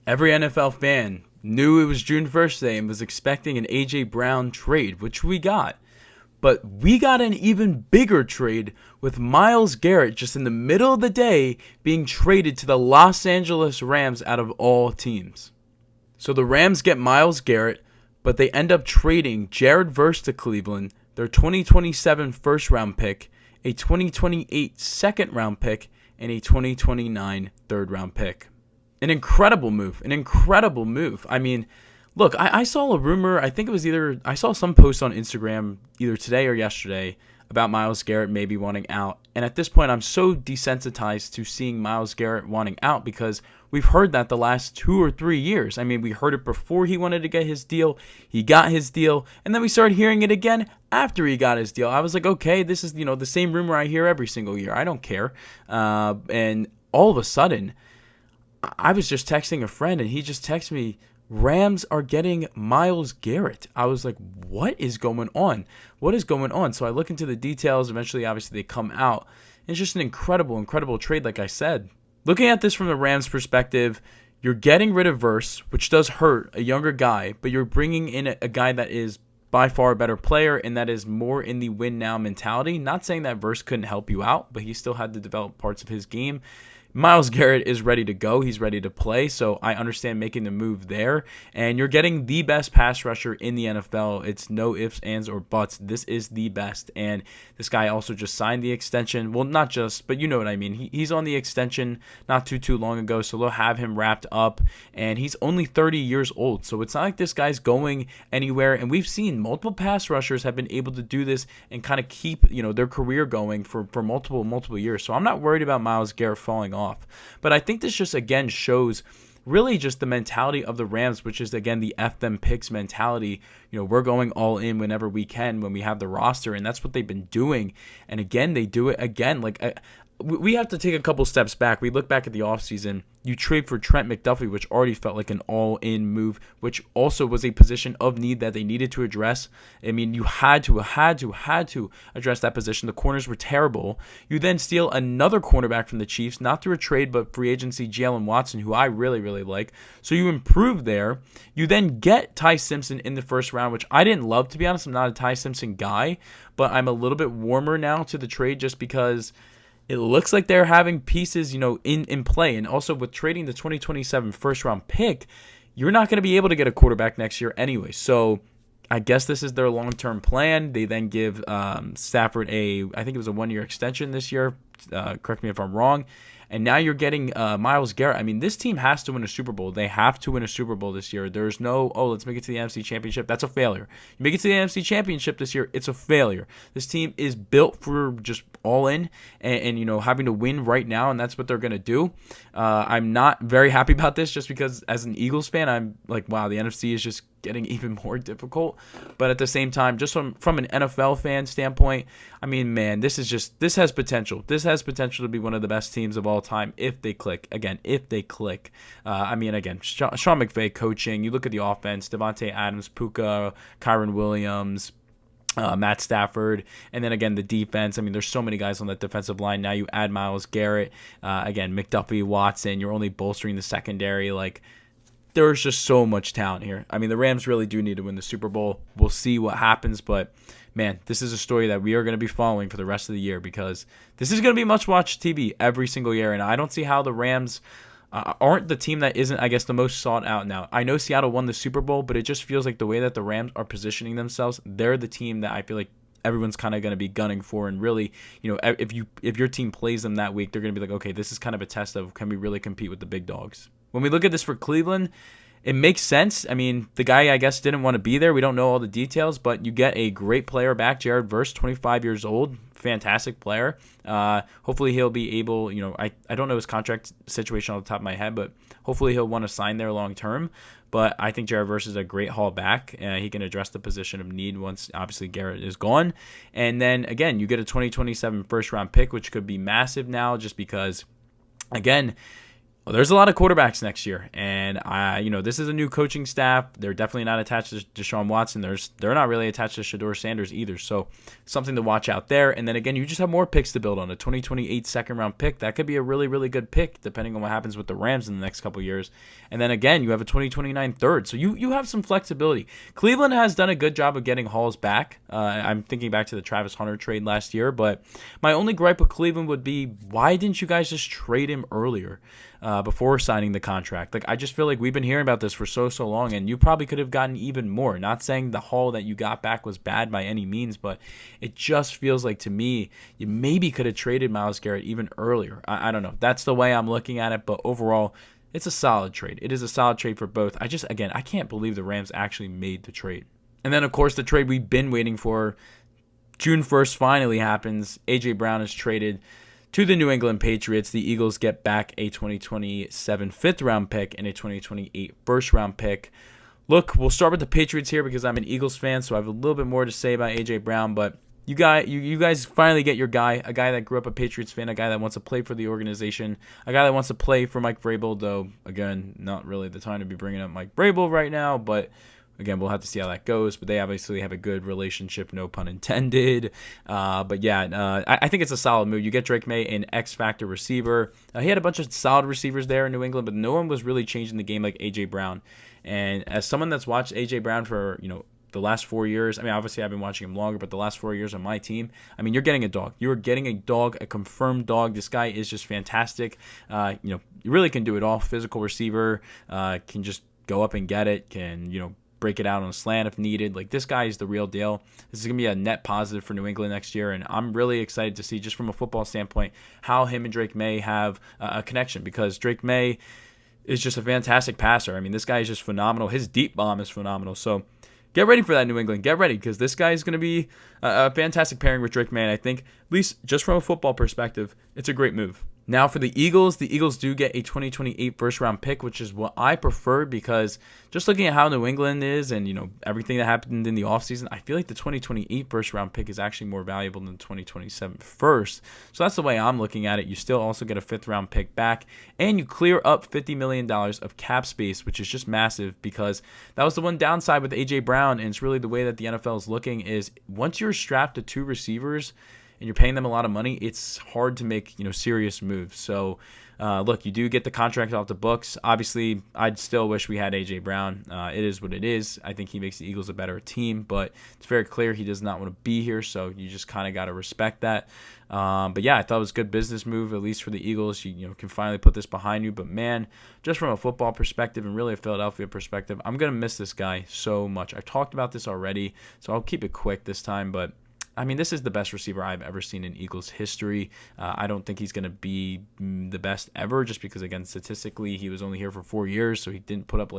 Every NFL fan knew it was June 1st day and was expecting an A.J. Brown trade, which we got. But we got an even bigger trade with Myles Garrett just in the middle of the day being traded to the Los Angeles Rams out of all teams. So the Rams get Myles Garrett, but they end up trading Jared Verse to Cleveland, their 2027 first round pick, a 2028 second round pick, and a 2029 third round pick. An incredible move. I mean, look, I saw a rumor. I think it was I saw some post on Instagram either today or yesterday about Myles Garrett maybe wanting out. And at this point, I'm so desensitized to seeing Myles Garrett wanting out because we've heard that the last 2 or 3 years. I mean, we heard it before he wanted to get his deal. He got his deal. And then we started hearing it again after he got his deal. I was like, okay, this is, the same rumor I hear every single year. I don't care. And all of a sudden, I was just texting a friend, and he just texted me, Rams are getting Myles Garrett. I was like, what is going on? What is going on? So I look into the details. Eventually, obviously, they come out. It's just an incredible trade, like I said. Looking at this from the Rams' perspective, you're getting rid of Verse, which does hurt a younger guy, but you're bringing in a guy that is by far a better player and that is more in the win-now mentality. Not saying that Verse couldn't help you out, but he still had to develop parts of his game. Myles Garrett is ready to go. He's ready to play, so I understand making the move there. And you're getting the best pass rusher in the NFL. It's no ifs, ands, or buts. This is the best. And this guy also just signed the extension. Well, not just, but you know what I mean. He's on the extension not too long ago, so they'll have him wrapped up. And he's only 30 years old, so it's not like this guy's going anywhere. And we've seen multiple pass rushers have been able to do this and kind of keep their career going for multiple years. So I'm not worried about Myles Garrett falling off. But I think this just again shows really just the mentality of the Rams, which is again the F them picks mentality. We're going all in whenever we can when we have the roster, and that's what they've been doing. And again, they do it again. We have to take a couple steps back. We look back at the offseason. You trade for Trent McDuffie, which already felt like an all-in move, which also was a position of need that they needed to address. I mean, you had to address that position. The corners were terrible. You then steal another cornerback from the Chiefs, not through a trade, but free agency, Jalen Watson, who I really like. So you improve there. You then get Ty Simpson in the first round, which I didn't love, to be honest. I'm not a Ty Simpson guy, but I'm a little bit warmer now to the trade just because it looks like they're having pieces, in play. And also with trading the 2027 first round pick, you're not going to be able to get a quarterback next year anyway. So I guess this is their long-term plan. They then give Stafford I think it was a 1-year extension this year. Correct me if I'm wrong. And now you're getting Myles Garrett. I mean, this team has to win a Super Bowl. They have to win a Super Bowl this year. There's no, let's make it to the NFC Championship. That's a failure. You make it to the NFC Championship this year, it's a failure. This team is built for just all in and having to win right now, and that's what they're going to do. I'm not very happy about this just because as an Eagles fan, I'm like, wow, the NFC is just getting even more difficult. But at the same time, just from an NFL fan standpoint, I mean, man, this has potential. This has potential to be one of the best teams of all time if they click. Again, if they click. Sean McVay coaching, you look at the offense, Devontae Adams, Puka, Kyron Williams, Matt Stafford, and then again the defense. I mean, there's so many guys on that defensive line. Now you add Myles Garrett, again McDuffie, Watson. You're only bolstering the secondary. There's just so much talent here. I mean, the Rams really do need to win the Super Bowl. We'll see what happens, but man, this is a story that we are going to be following for the rest of the year because this is going to be much-watched TV every single year, and I don't see how the Rams aren't the team that isn't, I guess, the most sought out now. I know Seattle won the Super Bowl, but it just feels like the way that the Rams are positioning themselves, they're the team that I feel like everyone's kind of going to be gunning for. And really, if your team plays them that week, they're going to be like, okay, this is kind of a test of can we really compete with the big dogs. When we look at this for Cleveland, it makes sense. I mean, the guy, I guess, didn't want to be there. We don't know all the details, but you get a great player back, Jared Verse, 25 years old, fantastic player. Hopefully he'll be able, I don't know his contract situation off the top of my head, but hopefully he'll want to sign there long term. But I think Jared Verse is a great haul back. He can address the position of need once, obviously, Garrett is gone. And then, again, you get a 2027 first-round pick, which could be massive now just because, again, Well, there's a lot of quarterbacks next year, and this is a new coaching staff. They're definitely not attached to Deshaun Watson. They're not really attached to Shedeur Sanders either. So something to watch out there. And then again, you just have more picks to build on. A 2028 second round pick, that could be a really, really good pick depending on what happens with the Rams in the next couple of years. And then again, you have a 2029 third. So you have some flexibility. Cleveland has done a good job of getting Halls back. I'm thinking back to the Travis Hunter trade last year, but my only gripe with Cleveland would be, why didn't you guys just trade him earlier? Before signing the contract. Like, I just feel like we've been hearing about this for so long, and you probably could have gotten even more. Not saying the haul that you got back was bad by any means, but it just feels like, to me, you maybe could have traded Myles Garrett even earlier. I don't know. That's the way I'm looking at it, but overall, it's a solid trade. It is a solid trade for both. I can't believe the Rams actually made the trade. And then, of course, the trade we've been waiting for, June 1st finally happens. A.J. Brown is traded to the New England Patriots. The Eagles get back a 2027 fifth-round pick and a 2028 first-round pick. Look, we'll start with the Patriots here because I'm an Eagles fan, so I have a little bit more to say about A.J. Brown. But you guys finally get your guy, a guy that grew up a Patriots fan, a guy that wants to play for the organization, a guy that wants to play for Mike Vrabel, though, again, not really the time to be bringing up Mike Vrabel right now, but again, we'll have to see how that goes, but they obviously have a good relationship, no pun intended. I think it's a solid move. You get Drake May, an X-factor receiver. He had a bunch of solid receivers there in New England, but no one was really changing the game like A.J. Brown. And as someone that's watched A.J. Brown for, the last 4 years, I mean, obviously I've been watching him longer, but the last 4 years on my team, I mean, you're getting a dog. You're getting a dog, a confirmed dog. This guy is just fantastic. You really can do it all. Physical receiver, can just go up and get it, can, break it out on a slant if needed. Like, this guy is the real deal. This is going to be a net positive for New England next year, and I'm really excited to see, just from a football standpoint, how him and Drake May have a connection, because Drake May is just a fantastic passer. I mean, this guy is just phenomenal. His deep bomb is phenomenal. So get ready for that, New England. Get ready, because this guy is going to be a fantastic pairing with Drake May. And I think, at least just from a football perspective, it's a great move. Now for the Eagles do get a 2028 first-round pick, which is what I prefer, because just looking at how New England is and, everything that happened in the offseason, I feel like the 2028 first-round pick is actually more valuable than the 2027 first. So that's the way I'm looking at it. You still also get a fifth-round pick back, and you clear up $50 million of cap space, which is just massive, because that was the one downside with A.J. Brown, and it's really the way that the NFL is looking, is once you're strapped to two receivers and you're paying them a lot of money, it's hard to make, serious moves. So, look, you do get the contract off the books. Obviously, I'd still wish we had A.J. Brown. It is what it is. I think he makes the Eagles a better team, but it's very clear he does not want to be here, so you just kind of got to respect that. But yeah, I thought it was a good business move, at least for the Eagles. You can finally put this behind you. But man, just from a football perspective and really a Philadelphia perspective, I'm going to miss this guy so much. I've talked about this already, so I'll keep it quick this time, but I mean, this is the best receiver I've ever seen in Eagles history. I don't think he's going to be the best ever, just because, again, statistically, he was only here for 4 years, so he didn't put up,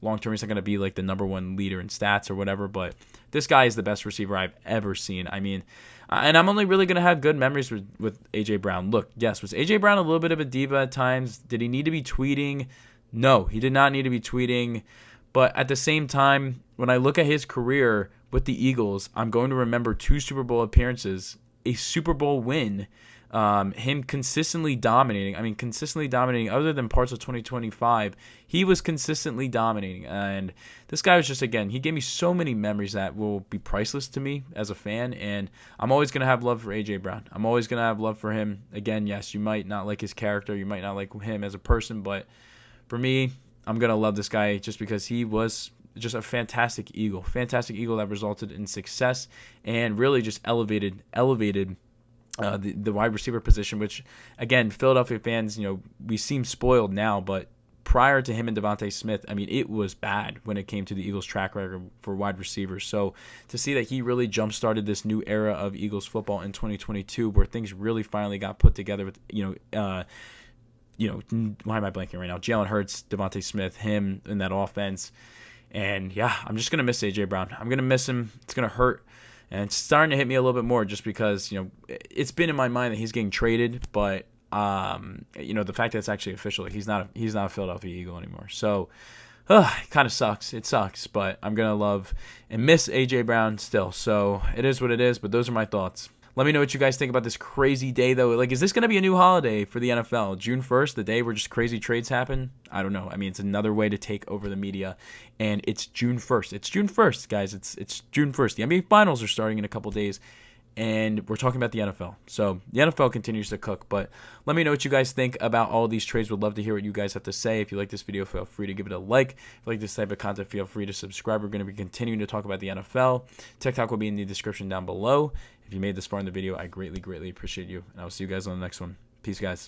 long-term. He's not going to be, the number one leader in stats or whatever, but this guy is the best receiver I've ever seen. I mean, and I'm only really going to have good memories with A.J. Brown. Look, yes, was A.J. Brown a little bit of a diva at times? Did he need to be tweeting? No, he did not need to be tweeting. But at the same time, when I look at his career with the Eagles, I'm going to remember 2 Super Bowl appearances, a Super Bowl win, him consistently dominating. Other than parts of 2025, he was consistently dominating. And this guy was just, again, he gave me so many memories that will be priceless to me as a fan. And I'm always going to have love for A.J. Brown. I'm always going to have love for him. Again, yes, you might not like his character. You might not like him as a person. But for me, I'm going to love this guy just because he was just a fantastic Eagle that resulted in success and really just elevated the wide receiver position, which, again, Philadelphia fans, we seem spoiled now, but prior to him and Devontae Smith, I mean, it was bad when it came to the Eagles' track record for wide receivers. So to see that he really jump-started this new era of Eagles football in 2022, where things really finally got put together with, why am I blanking right now? Jalen Hurts, Devontae Smith, him in that offense. And yeah, I'm just going to miss A.J. Brown. I'm going to miss him. It's going to hurt. And it's starting to hit me a little bit more just because, it's been in my mind that he's getting traded. But, the fact that it's actually official, he's not a Philadelphia Eagle anymore. So it kind of sucks. It sucks. But I'm going to love and miss A.J. Brown still. So it is what it is. But those are my thoughts. Let me know what you guys think about this crazy day, though. Like, is this going to be a new holiday for the NFL? June 1st, the day where just crazy trades happen? I don't know. I mean, it's another way to take over the media, and it's June 1st. It's June 1st, guys. It's June 1st. The NBA Finals are starting in a couple days, and we're talking about the NFL. So the NFL continues to cook, but let me know what you guys think about all these trades. Would love to hear what you guys have to say. If you like this video, feel free to give it a like. If you like this type of content, feel free to subscribe. We're going to be continuing to talk about the NFL. TikTok will be in the description down below. If you made this far in the video, I greatly, greatly appreciate you, and I will see you guys on the next one. Peace, guys.